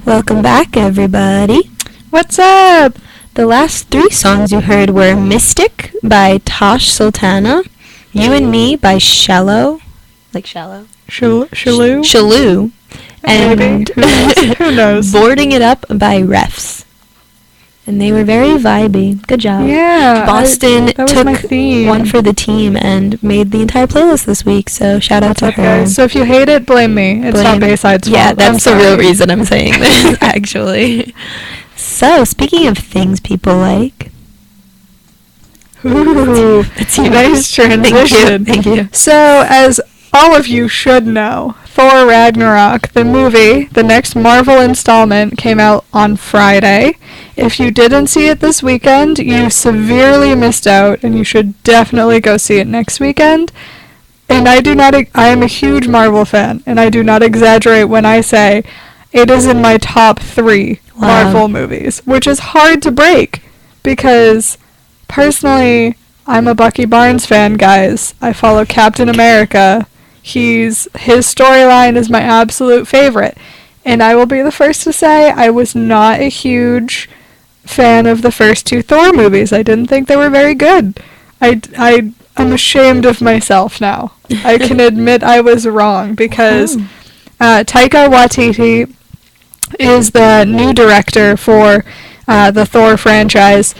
Welcome back, everybody. What's up? The last 3 songs you heard were Mystic by Tosh Sultana, You and Me by Shallow, like Shallow? Shaloo? Shaloo. And Who knows? Boarding It Up by Refs. And they were very vibey. Good job. Yeah. Boston that was my took theme. one for the team and made the entire playlist this week, so shout out to her. So if you hate it, blame me. It's not Bayside's fault. Yeah, that's the real reason I'm saying this, actually. So, speaking of things people like... Ooh, that's nice transition. Thank you. So, as all of you should know, Thor Ragnarok, the movie, the next Marvel installment, came out on Friday. If you didn't see it this weekend, you severely missed out, and you should definitely go see it next weekend. And I am a huge Marvel fan, and I do not exaggerate when I say it is in my top 3 Marvel movies, which is hard to break, because personally, I'm a Bucky Barnes fan, guys. I follow Captain America. His storyline is my absolute favorite. And I will be the first to say I was not a huge fan of the first 2 Thor movies. I didn't think they were very good. I'm ashamed of myself now. I can admit I was wrong, because Taika Waititi is the new director for the Thor franchise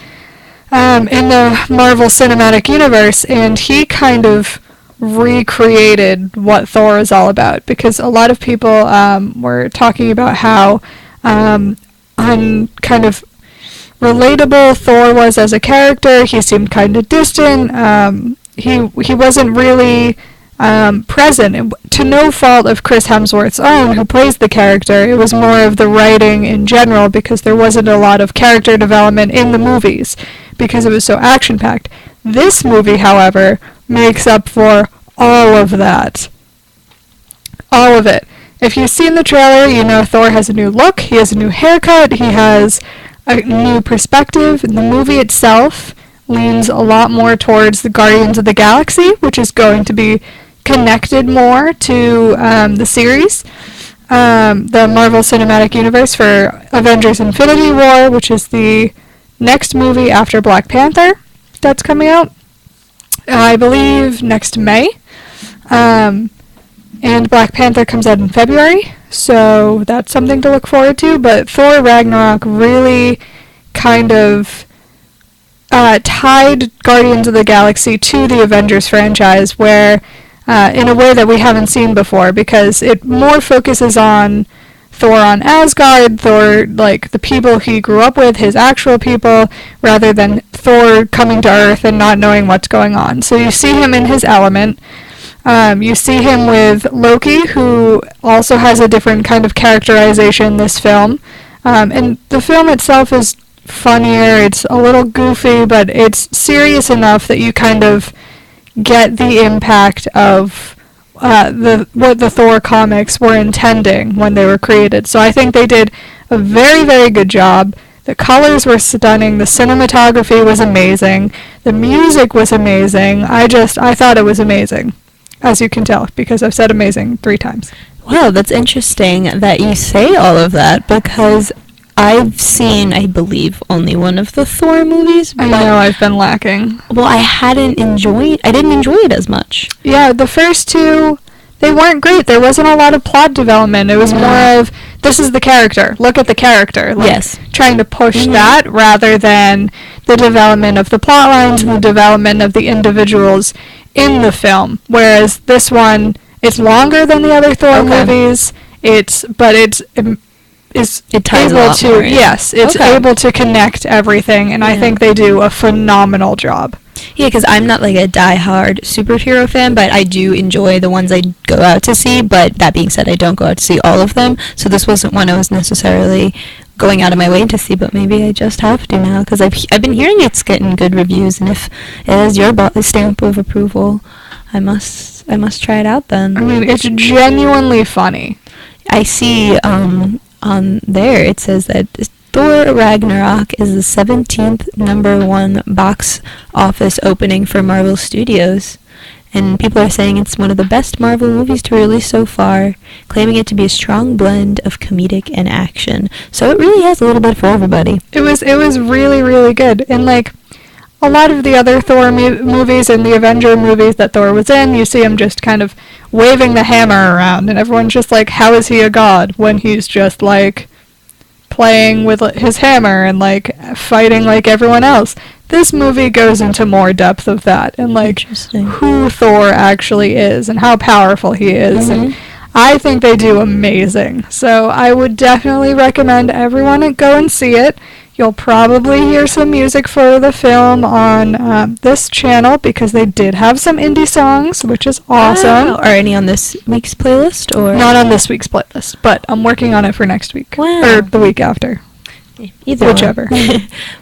in the Marvel Cinematic Universe, and he kind of recreated what Thor is all about, because a lot of people were talking about how kind of relatable Thor was as a character. He seemed kind of distant. He wasn't really present, to no fault of Chris Hemsworth's own, who plays the character. It was more of the writing in general, because there wasn't a lot of character development in the movies, because it was so action-packed. This movie, however, makes up for all of that. All of it. If you've seen the trailer, you know Thor has a new look, he has a new haircut, he has a new perspective. The movie itself leans a lot more towards the Guardians of the Galaxy, which is going to be connected more to the series, the Marvel Cinematic Universe, for Avengers Infinity War, which is the next movie after Black Panther that's coming out, I believe next May, and Black Panther comes out in February, so that's something to look forward to. But Thor Ragnarok really kind of tied Guardians of the Galaxy to the Avengers franchise, where in a way that we haven't seen before, because it more focuses on Thor on Asgard, Thor, like, the people he grew up with, his actual people, rather than Thor coming to Earth and not knowing what's going on. So you see him in his element. You see him with Loki, who also has a different kind of characterization in this film. And the film itself is funnier, it's a little goofy, but it's serious enough that you kind of get the impact of what the Thor comics were intending when they were created. So I think they did a very, very good job. The colors were stunning, the cinematography was amazing, the music was amazing. I thought it was amazing, as you can tell, because I've said amazing 3 times. Wow, that's interesting that you say all of that, because I've seen, I believe, only one of the Thor movies. I know, I've been lacking. Well, I didn't enjoy it as much. Yeah, the first 2, they weren't great. There wasn't a lot of plot development. It was more of, this is the character. Look at the character. Like, yes. Trying to push that rather than the development of the plot lines and the development of the individuals in the film. Whereas this one, it's longer than the other Thor movies. It ties able to, yes, it's able to connect everything, and I think they do a phenomenal job. Yeah, because I'm not like a die-hard superhero fan, but I do enjoy the ones I go out to see. But that being said, I don't go out to see all of them, so this wasn't one I was necessarily going out of my way to see. But maybe I just have to now, because I've been hearing it's getting good reviews, and if it has your stamp of approval, I must try it out then. I mean, it's genuinely funny. I see on there it says that Thor Ragnarok is the 17th #1 box office opening for Marvel Studios, and people are saying it's one of the best Marvel movies to release so far, claiming it to be a strong blend of comedic and action. So it really has a little bit for everybody. It was really, really good. And like a lot of the other Thor movies and the Avenger movies that Thor was in, you see him just kind of waving the hammer around, and everyone's just like, how is he a god when he's just like playing with his hammer and like fighting like everyone else? This movie goes into more depth of that and like who Thor actually is and how powerful he is. And I think they do amazing. So I would definitely recommend everyone go and see it. You'll probably hear some music for the film on this channel because they did have some indie songs, which is awesome. Wow. Are any on this week's playlist? Or not on this week's playlist, but I'm working on it for next week. Wow. Or the week after. Either whichever.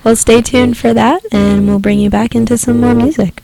Well, stay tuned for that, and we'll bring you back into some more music.